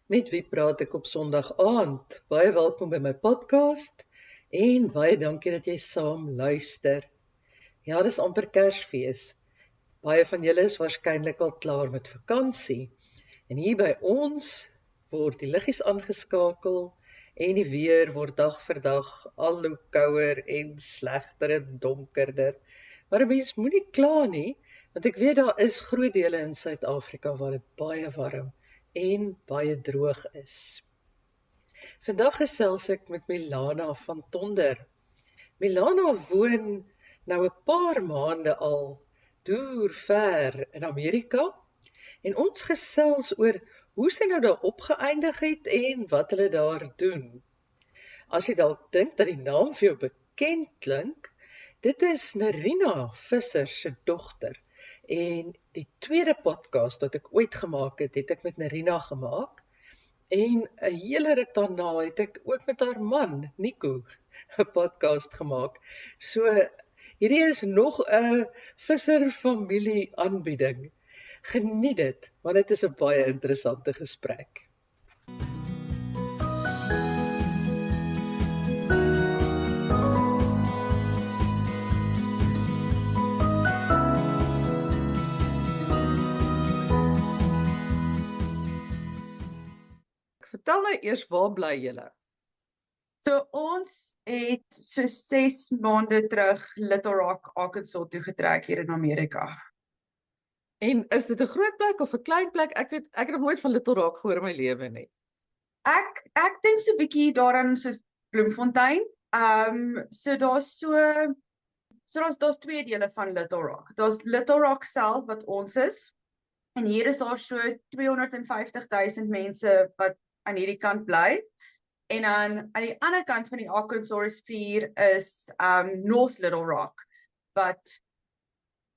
Met wie praat ek op Sondag aand? Baie welkom by my podcast en baie dankie dat jy saam luister. Ja, dis amper Kersfees. Baie van julle is waarskynlik al klaar met vakansie. En hier by ons word die liggies aangeskakel en die weer word dag vir dag al hoe kouer en slegter en donkerder. Maar 'n mens moenie kla nie, want ek weet daar is groot dele in Suid-Afrika waar dit baie warm en baie droog is. Vandag gesels ek met Milana van Tonder. Milana woon nou 'n paar maande al deur ver in Amerika en ons gesels oor hoe sy nou daar opgeëindig het en wat hulle daar doen. As jy dalk dink dat die naam vir jou bekend klink, dit is Nerina Visser se dogter. En die tweede podcast wat ek ooit gemaak het, het ek met Nerina gemaak. En 'n hele ruk daarna het ek ook met haar man, Nico, 'n podcast gemaak. So, hierdie is nog 'n Visser familie aanbieding. Geniet dit, want dit is 'n baie interessante gesprek. Vertel nou eers, waar bly julle? So ons het so 6 maande terug Little Rock, Arkansas toe getrek hier in Amerika. En is dit 'n groot plek of 'n klein plek? Ek het nog nooit van Little Rock gehoor in my lewe nie. Ek dink so 'n bietjie daaraan soos Bloemfontein. So daar's twee dele van Little Rock. Daar's Little Rock self wat ons is. En hier is daar so 250,000 mense wat aan hierdie kant bly. En dan aan die ander kant van die Arkansas rivier is North Little Rock, wat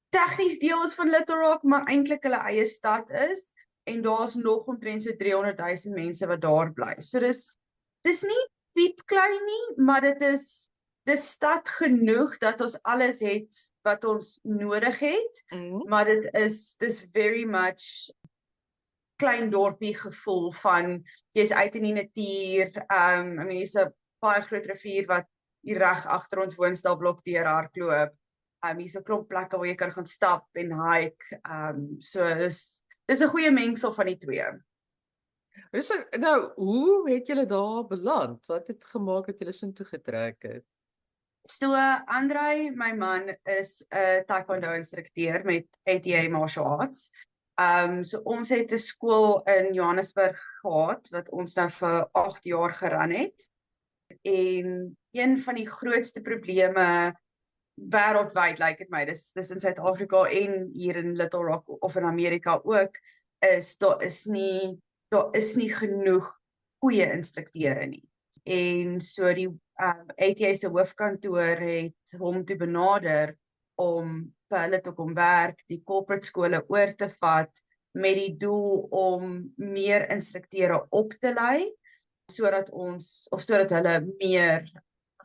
tegnies deel is van Little Rock, maar eintlik hulle eie stad is. En daar's nog omtrent so 300,000 mense wat daar bly. So dis nie piepklein nie, maar dis stad genoeg dat ons alles het wat ons nodig het. Maar dis very much klein dorpie gevoel van jy's uit in die natuur. Hier's 'n baie groot rivier wat hier reg agter ons woonstelblok deur hardloop. Hier's 'n klomp plekke waar jy kan gaan stap en hike. So dis 'n goeie mengsel van die twee. Nou, hoe het julle daar beland? Wat het gemaak dat julle so toe getrek het? So Andrei, my man, is 'n taekwondo instrukteur met ATA Martial Arts. So ons het 'n skool in Johannesburg gehad wat ons nou vir 8 jaar geran het. En een van die grootste probleme wêreldwyd, lyk dit my, dis in Suid-Afrika en hier in Little Rock of in Amerika ook, is daar is nie genoeg goeie instrukteure nie. En so die ATA se hoofkantoor het hom toe benader om vir hulle te kom werk, die corporate skole oor te vat met die doel om meer instrukteure op te lei, sodat hulle meer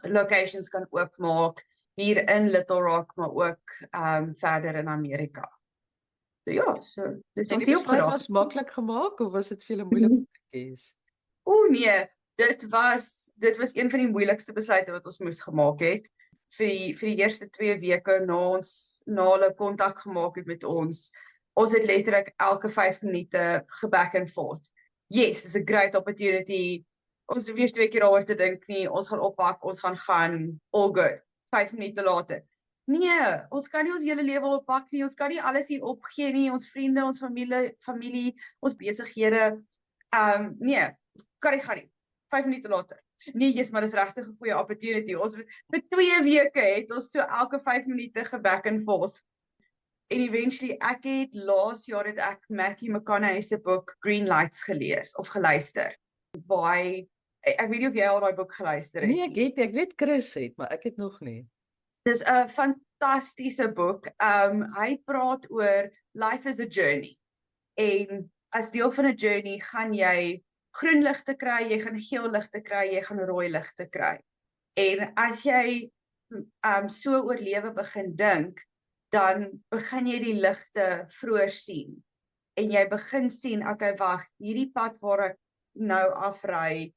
locations kan oopmaak hier in Little Rock, maar ook verder in Amerika. So ja, dis En ons die hier besluit opgedrag. was maklik gemaak of was dit vir julle moeilik om te kies? Nee, dit was een van die moeilikste besluite wat ons moes gemaak het. Vir die eerste 2 weke na hulle kontak gemaak het met ons. Ons het letterlik elke 5 minute geback and forth. Yes, it's a great opportunity. Ons hoef eers 2 keer daaroor te dink nie. Ons gaan oppak, ons gaan, all good. 5 minute later. Nee, ons kan nie ons hele lewe oppak nie. Ons kan nie alles hier opgee nie. Ons vriende, ons familie, ons besighede. Nee, kan nie gaan nie. 5 minute later. Nee, yes, maar dis regtig 'n goeie opportunity. Ons vir 2 weke het ons so elke 5 minute geback and forth. En eventually, laas jaar het ek Matthew McConaughey se boek Green Lights geluister. Ek weet nie of jy al daai boek geluister het. Nee, ek weet Chris het, maar ek het nog nie. Dis 'n fantastiese boek. Hy praat oor life is a journey. En as deel van 'n journey gaan jy groen ligte kry, jy gaan geel ligte kry, jy gaan rooi ligte kry. En as jy so oor lewe begin dink, dan begin jy die ligte vroeër sien. En jy begin sien, okay, wag, hierdie pad waar ek nou afry,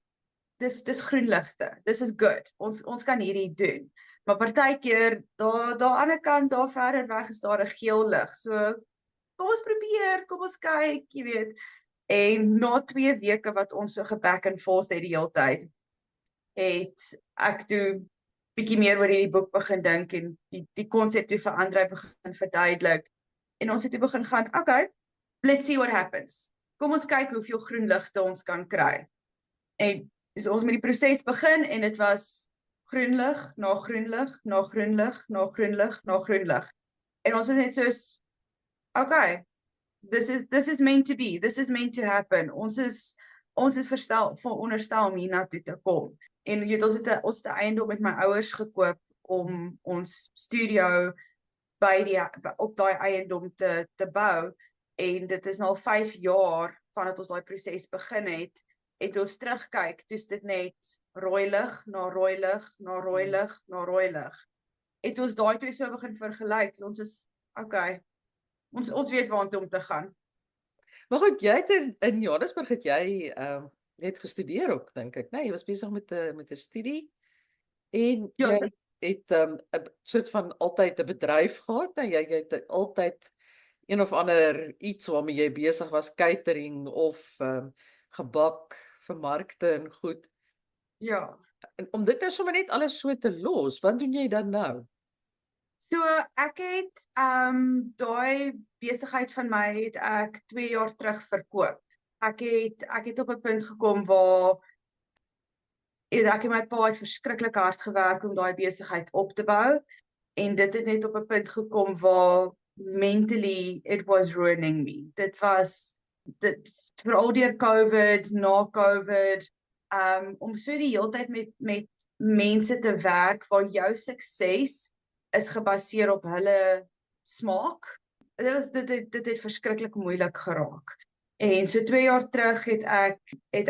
dis groenligte, dis is good, ons kan hierdie doen. Maar partykeer, daar aan die ander kant, daar verder weg is daar 'n geel lig, so kom ons probeer, kom ons kyk, jy weet. En na 2 weke wat ons so geback and forth het die hele tyd, het ek toe bietjie meer oor hierdie boek begin dink en die konsep toe vir Andrei begin verduidelik. En ons het toe begin gaan, okay, let's see what happens. Kom ons kyk hoeveel groen ligte ons kan kry. En so ons met die proses begin en dit was groen lig, na groen lig, na groen lig, na groen lig, na groen lig. En ons was net soos, okay, this is meant to be, this is meant to happen. Ons is veronderstel om hiernatoe te kom. En jy weet, ons het 'n eiendom met my ouers gekoop om ons studio op daai eiendom te bou. En dit is nou al 5 jaar vandat ons daai proses begin het. En toe ons terugkyk, toe's dit net rooi lig, na rooi lig, na rooi lig, na rooi lig. En toe ons daai twee so begin vergelyk, so ons is, okay, ons weet waartoe om te gaan. Maar goed, jy het in Johannesburg het jy net gestudeer ook, dink ek, nee, jy was besig met 'n studie en Ja. jy het 'n soort van altyd 'n bedryf gehad, en jy het altyd een of ander iets waarmee jy besig was, catering of gebak, vermarkte en goed. Ja. En om dit nou sommer net alles so te los, wat doen jy dan nou? So ek het daai besigheid van my het ek 2 jaar terug verkoop. Ek het op 'n punt gekom waar ek en my pa het verskriklik hard gewerk om daai besigheid op te bou en dit het net op 'n punt gekom waar mentally it was ruining me. Dit was veral deur COVID, na COVID, om so die hele tyd met mense te werk waar jou sukses is gebaseer op hulle smaak. Dit het verskriklik moeilik geraak. En so 2 jaar terug het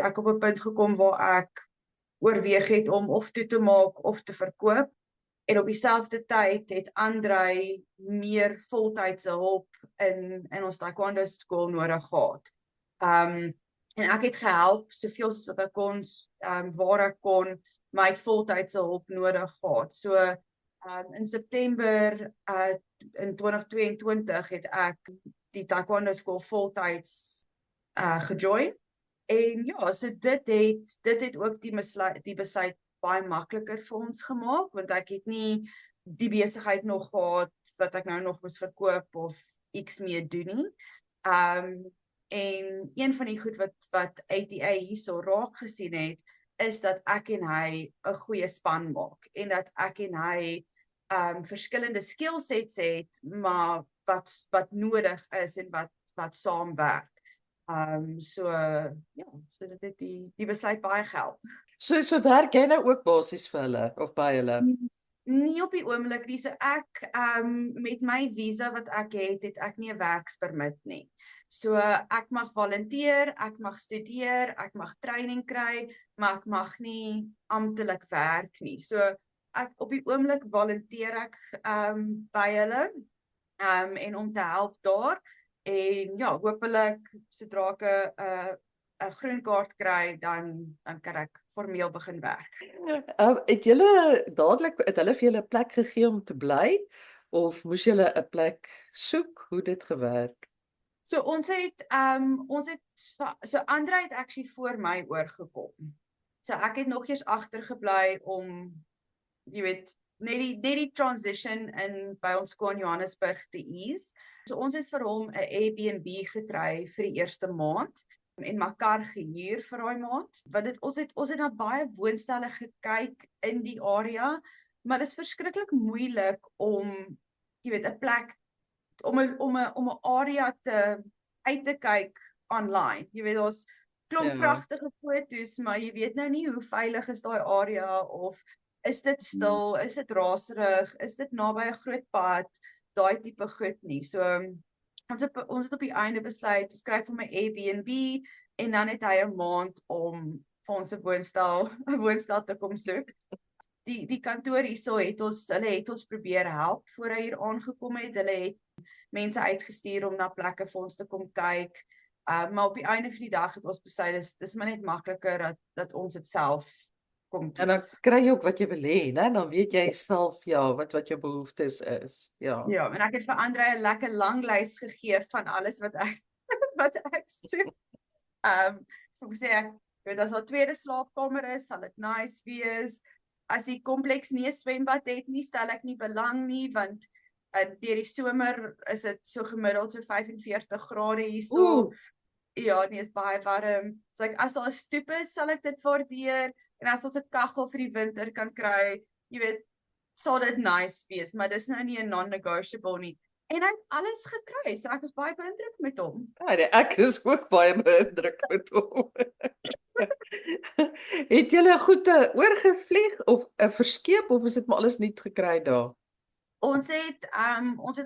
ek op 'n punt gekom waar ek oorweeg het om of toe te maak of te verkoop. En op dieselfde tyd het Andrei meer voltydse hulp in ons taekwondo skool nodig gehad. En ek het gehelp soveel soos wat ek kon, waar ek kon, maar ek het voltydse hulp nodig gehad. So in September in 2022 het ek die taekwondo skool voltyds gejoin. En ja, so dit het ook die besluit baie makliker vir ons gemaak, want ek het nie die besigheid nog gehad wat ek nou nog moes verkoop of iets meer doen nie. En een van die goed wat ATA hierso raak gesien het, is dat ek en hy 'n goeie span maak en dat ek en hy verskillende skillsets het, maar wat nodig is en wat saamwerk. So dit het die besluit baie gehelp. So werk jy nou ook basies vir hulle of by hulle? Nie op die oomblik nie. So ek met my visa wat ek het ek nie 'n werkspermit nie. So ek mag volunteer, ek mag studeer, ek mag training kry, maar ek mag nie amptelik werk nie. So ek op die oomblik volunteer ek by hulle en om te help daar. En ja, hopelik sodra ek 'n groen kaart kry, dan kan ek formeel begin werk. Het julle het hulle vir julle 'n plek gegee om te bly of moes julle 'n plek soek? Hoe dit gewerk? So so Andrei het actually voor my oorgekom. So ek het nog eers agtergebly om, jy weet, net die transition by ons skool in Johannesburg te ease. So ons het vir hom 'n Airbnb gekry vir die eerste maand en mekaar gehuur vir daai maand. Want ons het na baie woonstelle gekyk in die area, maar dit is verskriklik moeilik om, jy weet, 'n plek om 'n area uit te kyk online. Jy weet, ons klomp pragtige foto's, maar jy weet nou nie hoe veilig is daai area, of is dit stil, is dit raserig, is dit naby 'n groot pad, daai tipe goed nie. So ons het op die einde besluit, ons skryf hom 'n Airbnb en dan het hy 'n maand om vir ons 'n woonstel te kom soek. Die kantoor hierso hulle het ons probeer help voor hy hier aangekom het. Hulle het mense uitgestuur om na plekke vir ons te kom kyk. Maar op die einde van die dag het ons besluit, dis maar net makliker dat ons dit self kom En dan kies. kry jy ook wat jy wil hê, né? Dan weet jy self wat jou behoeftes is. Ja. Ja, en ek het vir Andrei 'n lekker lang lys gegee van alles wat ek wat ek soek. Ek sê ek weet as daar 'n tweede slaapkamer is, sal dit nice wees. As die kompleks nie 'n swembad het nie, stel ek nie belang nie, want deur die somer is dit so gemiddeld so 45 grade hierso. Ja, nee, is baie warm. So as daar 'n stoep is, sal ek dit waardeer, en as ons 'n kaggel vir die winter kan kry, jy weet, sal dit nice wees, maar dis nou nie 'n non-negotiable nie. En hy het alles gekry, so ek was baie beïndruk met hom. Ja, nee, ek is ook baie beïndruk met hom. Het julle goede oorgevlieg of verskeep of is dit maar alles nuut gekry daar? Ons het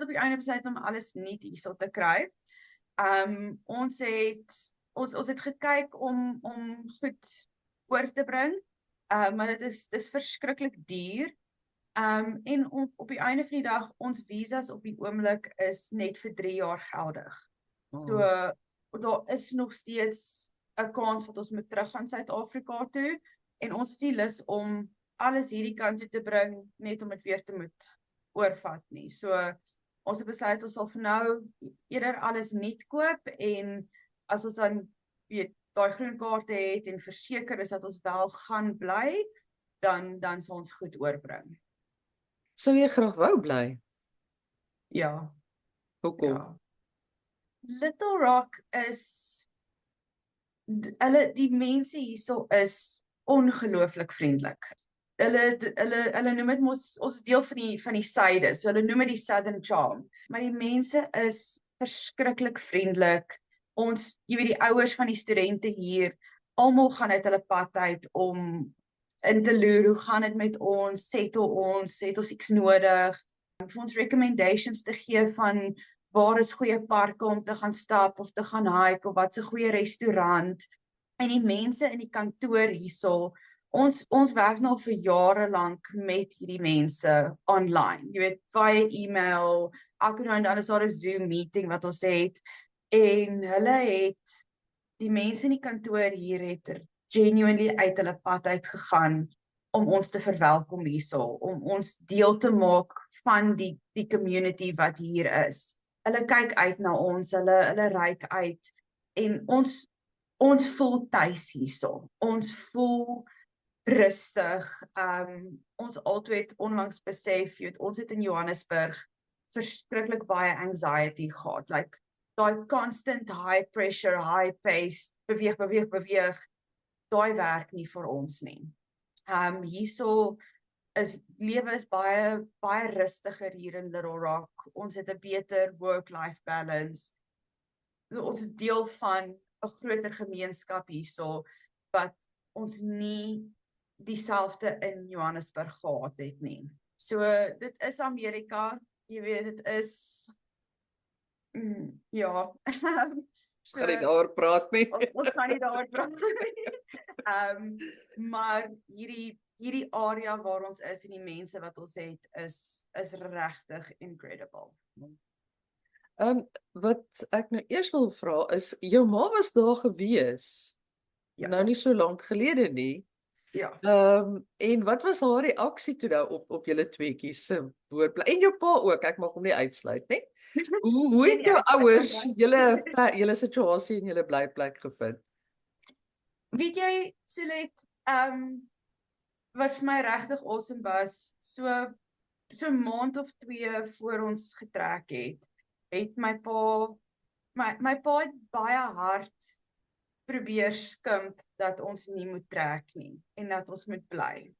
op die einde besluit om alles nuut hierso te kry. Ons het gekyk om goed oor te bring, maar dis verskriklik duur. En op die einde van die dag, ons visas op die oomblik is net vir 3 jaar geldig. So daar is nog steeds 'n kans wat ons moet terug gaan Suid-Afrika toe, en ons is nie lus om alles hierdie kant toe te bring net om dit weer te moet oorvat nie. So ons het besluit ons sal vir nou eerder alles nuut koop, en as ons dan weet daai groen kaarte het en verseker is dat ons wel gaan bly, dan sal ons goed oorbring. Sou jy graag wou bly? Ja. Hoekom? Ja. Little Rock is die mense hierso is ongelooflik vriendelik. Hulle noem dit ons is deel van die suide, so hulle noem dit die Southern Charm. Maar die mense is verskriklik vriendelik. Jy weet, die ouers van die studente hier, almal gaan uit hulle pad uit om in te loer, hoe gaan dit met ons, het ons iets nodig, vir ons recommendations te gee van waar is goeie parke om te gaan stap of te gaan hike, of wat 'n goeie restaurant. En die mense in die kantoor hierso, ons werk nou vir jare lank met hierdie mense online. Jy weet, via e-mail, elke nou en dan is daar 'n Zoom meeting wat ons het, en die mense in die kantoor hier het genuinely uit hulle pad uitgegaan om ons te verwelkom hierso, om ons deel te maak van die community wat hier is. Hulle kyk uit na ons, hulle reik uit, en ons voel tuis hierso. Ons voel rustig. Ons altyd onlangs besef, ons het in Johannesburg verskriklik baie anxiety gehad. Like daai constant high pressure, high pace, beweeg, daai werk nie vir ons nie. Hierso lewe is baie rustiger hier in Little Rock. Ons het 'n beter work-life balance. Ons is deel van 'n groter gemeenskap hierso wat ons nie dieselfde in Johannesburg gehad het nie. So dit is Amerika, jy weet, dit is ja. Ons gaan nie daaroor praat nie. Ons gaan nie daaroor praat nie. Maar hierdie area waar ons is en die mense wat ons het is regtig incredible. Wat ek nou eers wil vra is, jou ma was daar gewees, Ja. nou nie so lank gelede nie. Ja. En wat was haar reaksie toe nou op julle tweeetjies se woordbly? En jou pa ook, ek mag hom nie uitsluit nie. Hoe het jou ouers julle situasie en julle blyplek gevind? Weet jy, Solet, wat vir my regtig awesome was, so 'n maand of 2 voor ons getrek het my pa het baie hard probeer skimp dat ons nie moet trek nie en dat ons moet bly.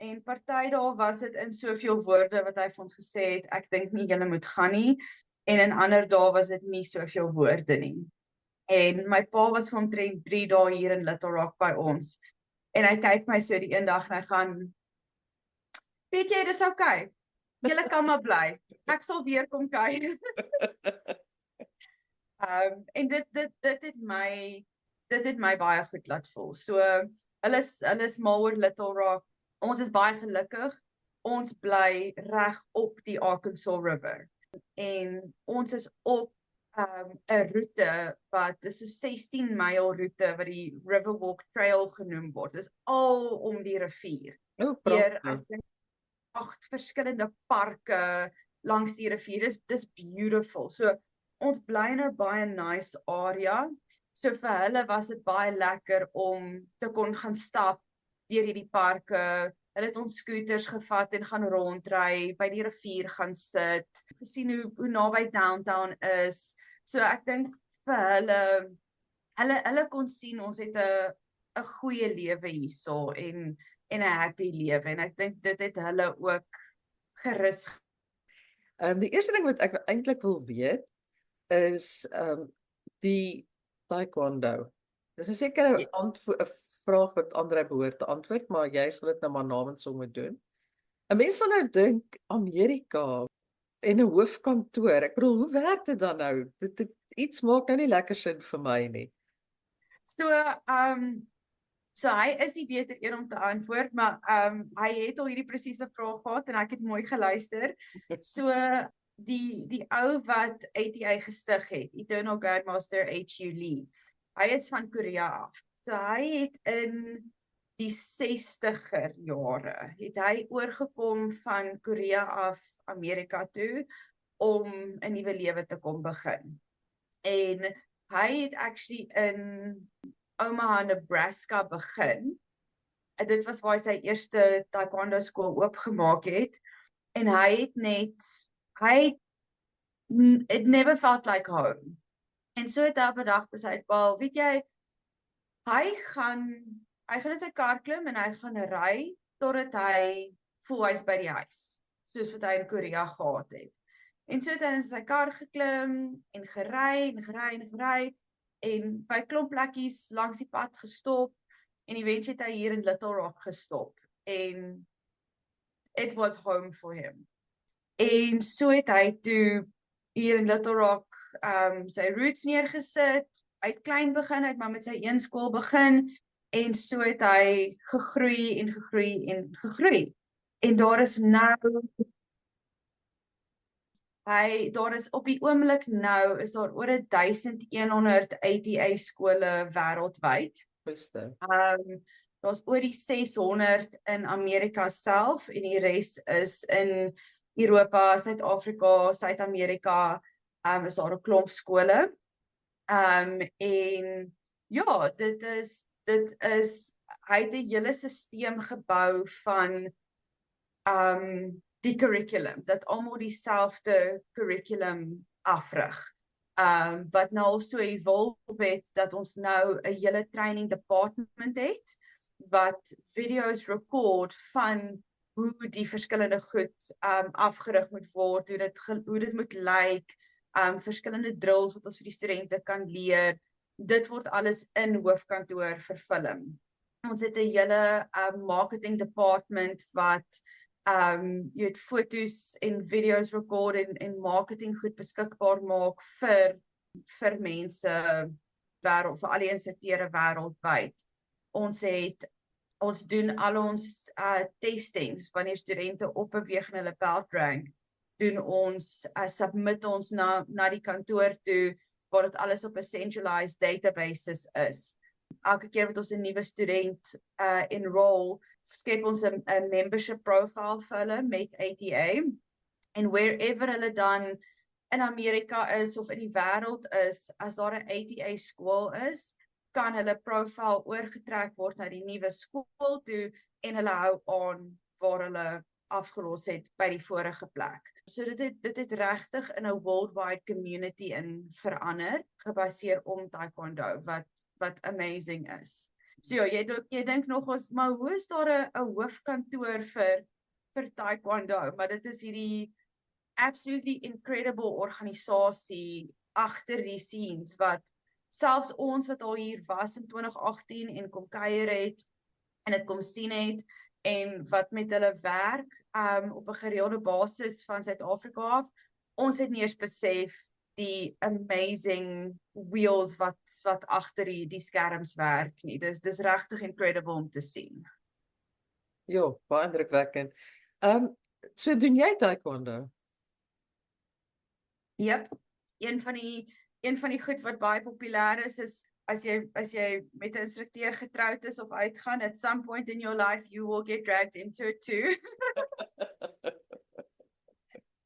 En party dae was dit in soveel woorde wat hy vir ons gesê het, ek dink nie julle moet gaan nie, en in ander dae was dit nie soveel woorde nie. En my pa was vir omtrent 3 dae hier in Little Rock by ons, en hy kyk my so die een dag en hy gaan, weet jy, dis okay, julle kan maar bly, ek sal weer kom kyk. En dit het my baie goed laat voel. So, hulle is mal oor Little Rock. Ons is baie gelukkig. Ons bly reg op die Arkansas River. En ons is op 'n roete wat dis so 16 myl roete wat die Riverwalk Trail genoem word. Dis al om die rivier. O, Deur pragtig. ek dink 8 verskillende parke langs die rivier. Dis beautiful. So ons bly in 'n baie nice area. So vir hulle was dit baie lekker om te kon gaan stap deur hierdie parke. Hulle het ons scooters gevat en gaan rondry, by die rivier gaan sit, gesien hoe naby downtown is. So ek dink vir hulle kon sien ons het 'n goeie lewe hierso en 'n happy lewe en ek dink dit het hulle ook gerus. Die eerste ding wat ek eintlik wil weet is die taekwondo. Dis 'n sekere Ja. 'n vraag wat Andrei behoort te antwoord, maar jy sal dit nou maar namens hom moet doen. 'n Mens sal nou dink Amerika en 'n hoofkantoor. Ek bedoel, hoe werk dit dan nou? Dit iets maak nou nie lekker sin vir my nie. So hy is die beter een om te antwoord, maar hy het al hierdie presiese vraag gehad en ek het mooi geluister. So die ou wat ATA gestig het, Eternal Grandmaster H.U. Lee. Hy is van Korea af. So hy het in die 60er jare het hy oorgekom van Korea af Amerika toe om 'n nuwe lewe te kom begin. En hy het actually in Omaha, Nebraska begin. En dit was waar hy sy eerste taekwondo skool oopgemaak het. En hy it never felt like home. En so het hy op 'n dag besluit, "Wel, weet jy, hy gaan in sy kar klim en hy gaan ry totdat hy voel hy's by die huis, soos wat hy in Korea gehad het." En so het hy in sy kar geklim en gery en by klomp plekkies langs die pad gestop en eventueel het hy hier in Little Rock gestop en it was home for him. En so het hy toe hier in Little Rock sy roots neergesit, uit klein begin, uit maar met sy een skool begin en so het hy gegroei. En daar is op die oomblik nou is daar oor 1100 ATA skole wêreldwyd. Beste. Daar's oor die 600 in Amerika self en die res is in Europa, Suid-Afrika, Suid-Amerika, is daar 'n klomp skole. En ja, dit is hy het 'n hele stelsel gebou van die curriculum, dat almal dieselfde curriculum afrig. Wat nou al so evolve het, dat ons nou 'n hele training department het, wat video's record van hoe die verskillende goed afgerig moet word, hoe dit moet lyk, verskillende drills wat ons vir die studente kan leer. Dit word alles in hoofkantoor verfilm. Ons het 'n hele marketing department wat jy het fotos en video's record en marketing goed beskikbaar maak vir mense vir al die instrukteure wêreldwyd. Ons doen al ons testings wanneer studente opbeweeg in hulle belt rank, doen ons submit ons na die kantoor toe waar dit alles op 'n centralized databases is. Elke keer wat ons 'n nuwe student enroll, skep ons 'n membership profile vir hulle met ATA en wherever hulle dan in Amerika is of in die wêreld is, as daar 'n ATA skool is, kan hulle profile oorgetrek word na die nuwe skool toe en hulle hou aan waar hulle afgelos het by die vorige plek. So dit het regtig in 'n worldwide community in verander, gebaseer om taekwondo wat amazing is. So ja, jy dink nog ons, maar hoe is daar 'n hoofkantoor vir taekwondo? Maar dit is hierdie absolutely incredible organisasie agter die scenes wat selfs ons wat al hier was in 2018 en kom kuier het en dit kom sien het en wat met hulle werk op 'n gereelde basis van Suid-Afrika af, ons het nie eens besef die amazing wheels wat agter die skerms werk nie. Dis regtig incredible om te sien. Ja, baie indrukwekkend. So doen jy taekwondo? Yep. een van die goed wat baie populêr is as jy met 'n instrukteur getroud is of uitgaan, at some point in your life you will get dragged into it too.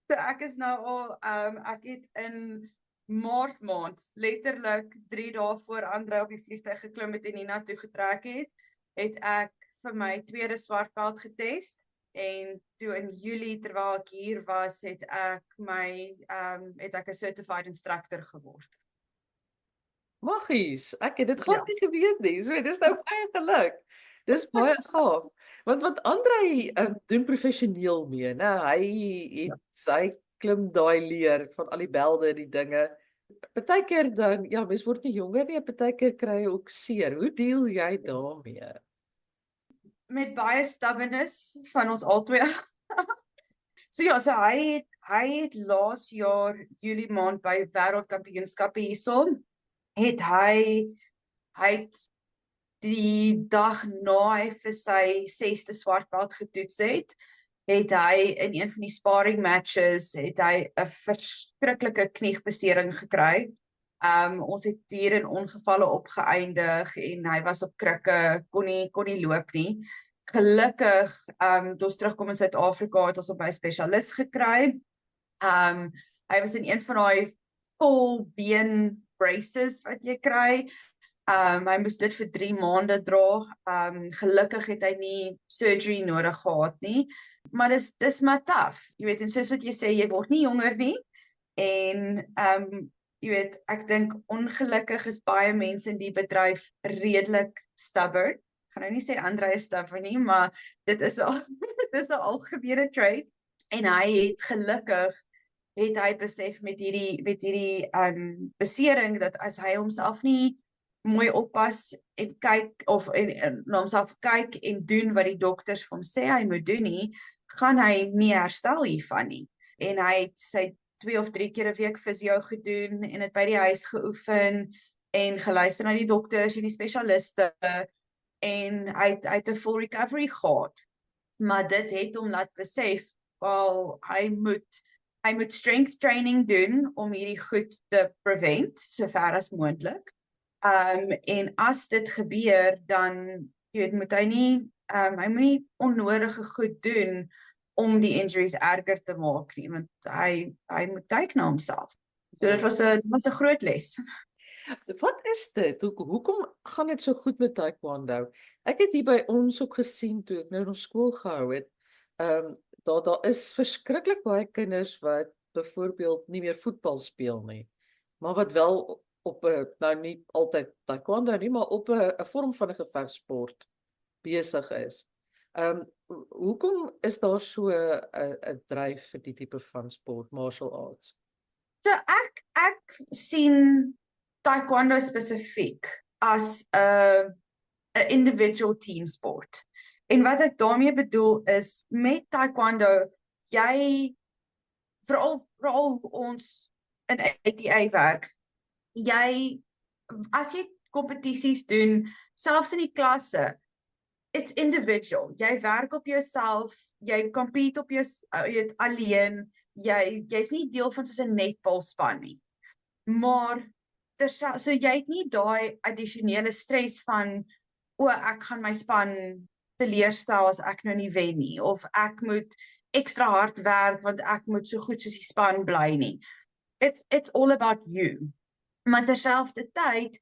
So ek is nou al, ek het in Maart maand, letterlik 3 dae voor Andre op die vliegtuig geklim het en hiernatoe getrek het ek vir my tweede swartbelt getest. En toe in Julie, terwyl ek hier was, het ek 'n certified instructor geword. Maggies, ek het dit glad nie geweet nie. So dis nou baie geluk. Dis baie gaaf. Want Andrei doen professioneel mee, né? Hy klim daai leer van al die belde en die dinge. Partykeer dan, ja, mens word nie jonger nie, partykeer kry jy ook seer. Hoe deel jy daarmee? Met baie stubbornness van ons albei. So hy het laas jaar Julie maand by wêreldkampioenskappe hierso, het hy die dag na hy vir sy 6de swartbelt getoets het hy in een van die sparring matches, het hy 'n verskriklike kniebesering gekry. Ons het hier in ongevalle opgeëindig en hy was op krikke, kon nie loop nie. Gelukkig, toe ons terugkom in Suid-Afrika, het ons op by 'n spesialis gekry. Hy was in een van daai vol been braces wat jy kry. Hy moes dit vir 3 maande dra. Gelukkig het hy nie surgery nodig gehad nie. Maar dis maar tough. Jy weet, en soos wat jy sê, jy word nie jonger nie. En jy weet, ek dink ongelukkig is baie mense in die bedryf redelik stubborn. Ek gaan nou nie sê Andrei is stubborn nie, maar dit is al dis 'n algemene trait. En hy het gelukkig besef met hierdie besering dat as hy homself nie mooi oppas en kyk of na homself kyk en doen wat die dokters vir hom sê hy moet doen nie, gaan hy nie herstel hiervan nie. En hy het sy 2 of 3 keer 'n week fisio gedoen en het by die huis geoefen en geluister na die dokters en die spesialiste en hy het 'n full recovery gehad. Maar dit het hom laat besef, wel hy moet strength training doen om hierdie goed te prevent sover as moontlik. En as dit gebeur, dan jy weet, moet hy moenie onnodige goed doen om die injuries erger te maak nie, want hy moet kyk na homself. So dit was 'n groot les. Wat is dit? Hoekom gaan dit so goed met taekwondo? Ek het hier by ons ook gesien toe ek nou nog skool gehou het. Daar is verskriklik baie kinders wat byvoorbeeld nie meer voetbal speel nie, maar wat wel op 'n nou nie altyd taekwondo nie, maar op 'n vorm van 'n gevegsport besig is. Hoekom is daar so 'n dryf vir die tipe van sport, martial arts? So ek sien taekwondo spesifiek as 'n individual team sport. En wat ek daarmee bedoel is, met taekwondo, jy veral ons in ATA werk, as jy kompetisies doen, selfs in die klasse, it's individual. Jy werk op jouself, jy compete op jou alleen, jy's nie deel van soos 'n netbalspan nie. Maar so jy het nie daai addisionele stres van ek gaan my span teleurstel as ek nou nie wen nie, of ek moet ekstra hard werk want ek moet so goed soos die span bly nie. It's all about you. Maar terselfdertyd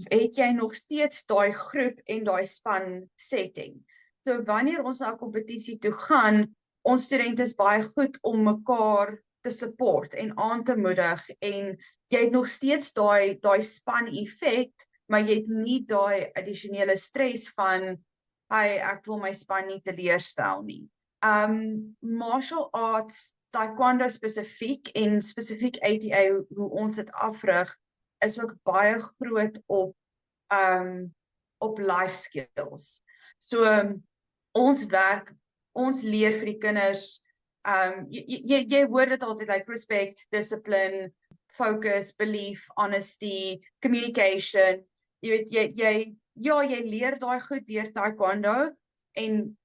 het jy nog steeds daai groep en daai span setting. So wanneer ons na 'n kompetisie toe gaan, ons studente is baie goed om mekaar te support en aan te moedig, en jy het nog steeds daai span effek, maar jy het nie daai addisionele stres van ek wil my span nie teleurstel nie. Martial arts, taekwondo spesifiek en spesifiek ATA, hoe ons dit afrig, is ook baie groot op life skills. So ons leer vir die kinders, jy hoor dit altyd, like respect, discipline, focus, belief, honesty, communication. Jy weet, jy leer daai goed deur taekwondo en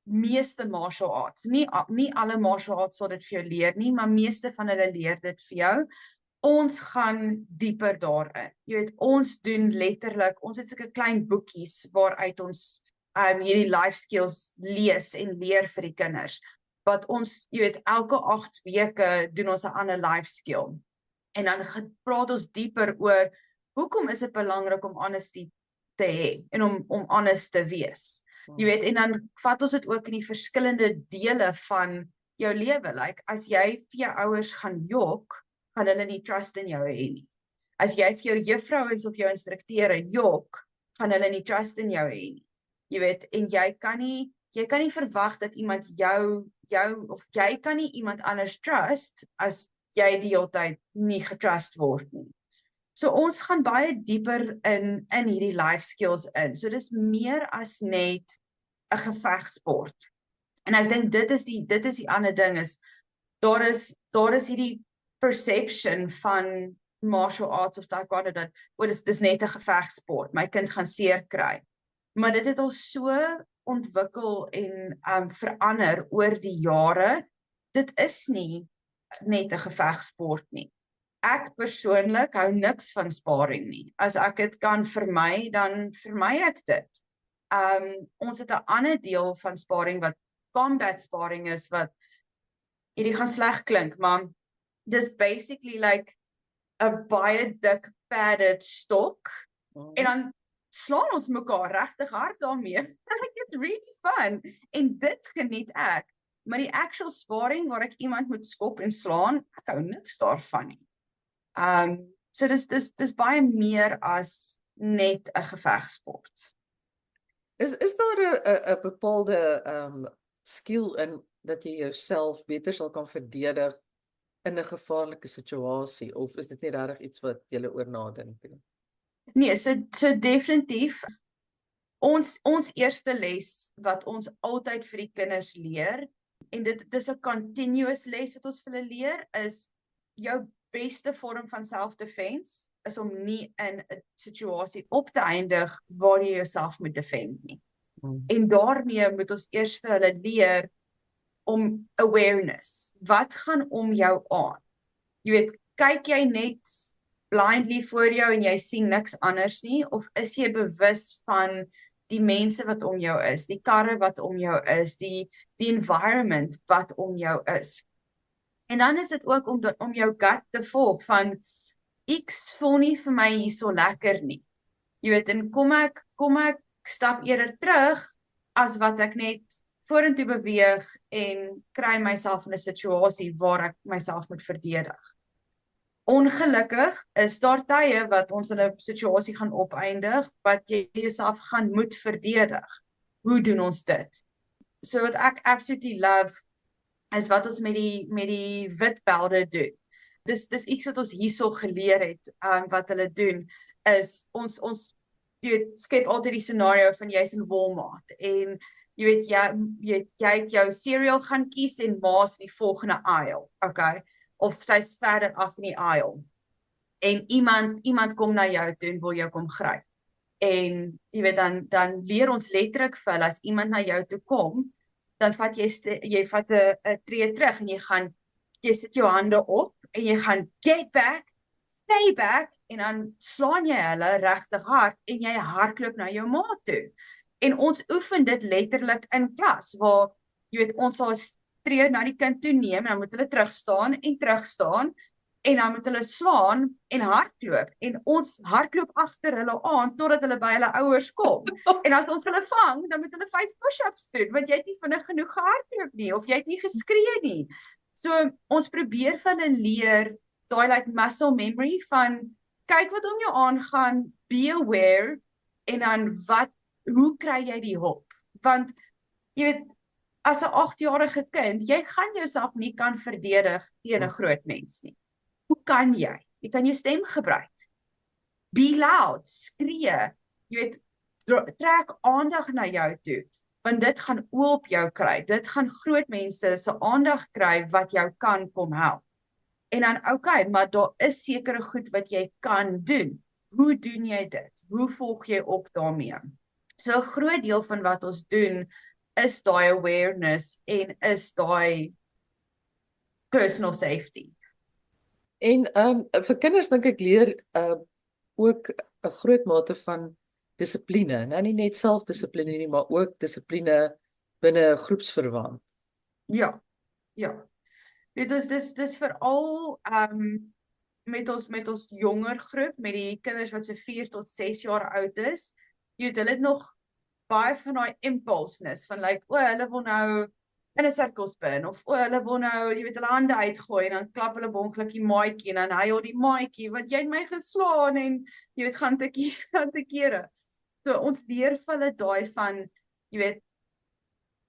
meeste martial arts. Nie alle martial arts sal dit vir jou leer nie, maar meeste van hulle leer dit vir jou. ons gaan dieper daarin. Jy weet, ons doen letterlik, ons het sulke klein boekies waaruit ons hierdie life skills lees en leer vir die kinders. Wat ons, jy weet, elke 8 weke doen ons 'n ander life skill. En dan praat ons dieper oor hoekom is dit belangrik om honesty te hê en om honest te wees. Jy weet, en dan vat ons dit ook in die verskillende dele van jou lewe. Like, as jy vir jou ouers gaan jok, gaan hulle nie trust in jou hê nie. As jy vir jou juffrouens of jou instrukteure jok, gaan hulle nie trust in jou hê nie. Jy weet, en jy kan nie verwag dat iemand of jy kan nie iemand anders trust as jy die hele tyd nie getrust word nie. So ons gaan baie dieper in hierdie life skills in. So dis meer as net 'n gevegsport. En ek dink dit is die ander ding is daar is hierdie perception van martial arts of taekwondo dat dis net 'n gevegsport. My kind gaan seer kry. Maar dit het al so ontwikkel en verander oor die jare. Dit is nie net 'n gevegsport nie. Ek persoonlik hou niks van sparring nie. As ek dit kan vermy, dan vermy ek dit. Ons het 'n ander deel van sparring wat combat sparring is wat hierdie gaan sleg klink, maar dis basically like 'n baie dik padded stok en dan slaan ons mekaar regtig hard daarmee. Like, it's really fun. En dit geniet ek. Maar die actual sparring waar ek iemand moet skop en slaan, ek hou niks daarvan nie. So dis baie meer as net 'n gevegsport. Is daar 'n bepaalde skill in dat jy jouself beter sal kan verdedig in 'n gevaarlike situasie, of is dit nie regtig iets wat jy oor nadink nie? Nee, so definitief. Ons eerste les wat ons altyd vir die kinders leer, en dit is 'n continuous les wat ons vir hulle leer, is jou beste vorm van self-defense is om nie in 'n situasie op te eindig waar jy jouself moet defend nie. En daarmee moet ons eers vir hulle leer om awareness. Wat gaan om jou aan? Jy weet, kyk jy net blindly voor jou en jy sien niks anders nie, of is jy bewus van die mense wat om jou is, die karre wat om jou is, die environment wat om jou is. En dan is dit ook om jou gut te volg van X voel nie vir my hier so lekker nie. Jy weet, en kom ek stap eerder terug as wat ek net vorentoe beweeg en kry myself in 'n situasie waar ek myself moet verdedig. Ongelukkig is daar tye wat ons in 'n situasie gaan opeindig wat jy jouself gaan moet verdedig. Hoe doen ons dit? So wat ek absolutely love is wat ons met die wit belde doen. Dis iets wat ons hierso geleer het, wat hulle doen is ons jy weet, skep altyd die scenario van jy's in Walmart en jy weet jy het jou cereal gaan kies en ma's in die volgende aisle, okay? Of sy's verder af in die aisle. En iemand kom na jou toe en wil jou kom gryp. En jy weet dan leer ons letterlik vir hulle, as iemand na jou toe kom, dan vat jy vat 'n tree terug en jy sit jou hande op en jy gaan get back, stay back, en dan slaan jy hulle regtig hard en jy hardloop na jou ma toe. En ons oefen dit letterlik in klas, waar jy weet ons sal 'n tree na die kind toe neem en dan moet hulle terugstaan en dan moet hulle slaan en hardloop. En ons hardloop agter hulle aan totdat hulle by hulle ouers kom. En as ons hulle vang, dan moet hulle 5 push-ups doen, want jy het nie vinnig genoeg gehardloop nie, of jy het nie geskree nie. So ons probeer vir hulle leer daai like muscle memory van kyk wat om jou aangaan, be aware, en dan hoe kry jy die hulp? Want jy weet, as 'n 8-jarige kind, jy gaan jouself nie kan verdedig teen 'n groot mens nie. Hoe kan jy? Jy kan jou stem gebruik. Be loud, skree. Jy weet, trek aandag na jou toe, want dit gaan oë op jou kry. Dit gaan groot mense se aandag kry wat jou kan kom help. En dan okay, maar daar is sekere goed wat jy kan doen. Hoe doen jy dit? Hoe volg jy op daarmee? So 'n groot deel van wat ons doen is daai awareness en is daai personal safety. En vir kinders dink ek leer ook 'n groot mate van dissipline. Nou nie net selfdissipline nie, maar ook dissipline binne 'n groepsverband. Ja, ja. Weet ons dis veral met ons jonger groep, met die kinders wat so 4 tot 6 jaar oud is. Jy weet hulle het nog baie van daai impulsness van like, o, hulle wil nou in 'n sirkel spin of o, hulle wil nou, jy weet, hulle hande uitgooi en dan klap hulle bonklik die maatjie en dan hy al die maatjie want jy het my geslaan en jy weet gaan te kere. So ons leer vir hulle daai van jy weet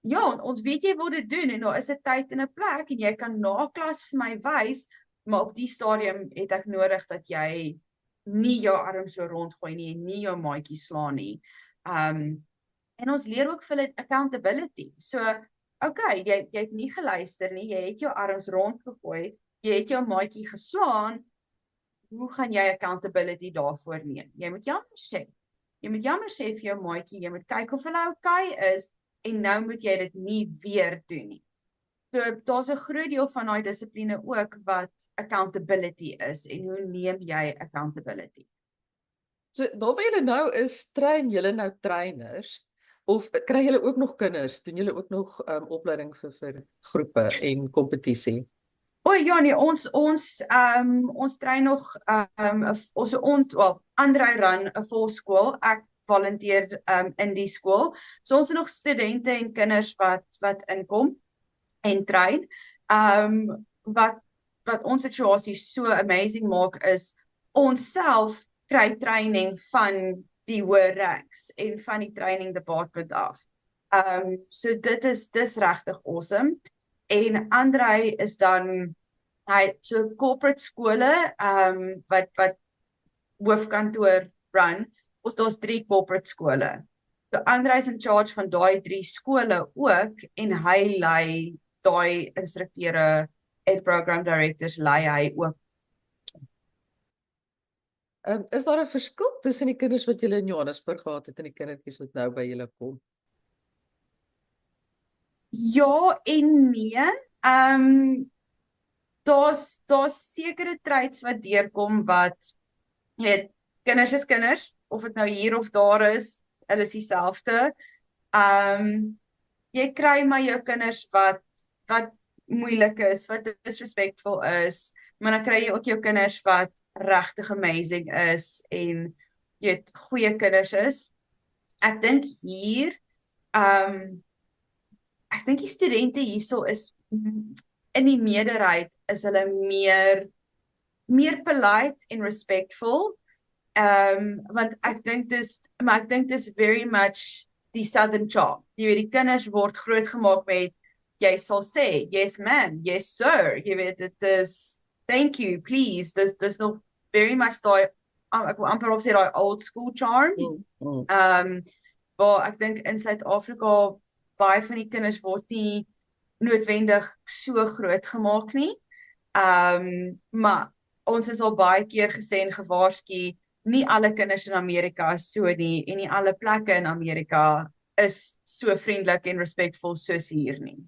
ja, ons weet jy wil dit doen en daar is 'n tyd en 'n plek en jy kan na klas vir my wys, maar op die stadium het ek nodig dat jy nie jou arms so rondgooi nie en nie jou maatjie slaan nie. En ons leer ook vir hulle accountability. So, okay, jy het nie geluister nie, jy het jou arms rondgegooi, jy het jou maatjie geslaan, hoe gaan jy accountability daarvoor neem? Jy moet jammer sê. Jy moet jammer sê vir jou maatjie, jy moet kyk of hulle okay is en nou moet jy dit nie weer doen nie. So daar's 'n groot deel van daai dissipline ook wat accountability is en hoe neem jy accountability? So daar waar julle nou is, train julle nou treiners of kry julle ook nog kinders? Doen julle ook nog opleiding vir groepe en kompetisie? O ja nee, ons train nog Andrei run 'n volskool. Ek volunteer in die skool. So ons het nog studente en kinders wat inkom en train. Wat ons situasie so amazing maak is ons self kry training van die hoër ranks en van die training department af. So dis regtig awesome. En Andrei is dan hy so corporate skole wat hoofkantoor run. Daar's 3 corporate skole. So Andrei is in charge van daai 3 skole ook en hy lei daai instrukteure en program directors lei hy ook. Is daar 'n verskil tussen die kinders wat julle in Johannesburg gehad het en die kindertjies wat nou by julle kom? Ja en nee. Daar's sekere traits wat deurkom wat jy weet, kinders is kinders, of dit nou hier of daar is, hulle is dieselfde. Jy kry maar jou kinders wat moeilik is, wat disrespectful is, maar dan kry jy ook jou kinders wat regtig amazing is en jy weet goeie kinders is. Ek dink hier ek dink die studente hierso is in die meerderheid is hulle meer polite en respectful. Want ek dink dis very much die Southern charm. Jy weet die kinders word grootgemaak met jy sal sê yes ma'am, yes sir. Jy weet dit is thank you, please. Dis nog very much daai ek wil amper op sê daai old school charm. Waar ek dink in Suid-Afrika baie van die kinders word nie noodwendig so groot gemaak nie. Maar ons is al baie keer gesê en gewaarsku, nie alle kinders in Amerika is so nie en nie alle plekke in Amerika is so vriendelik en respectful soos hier nie.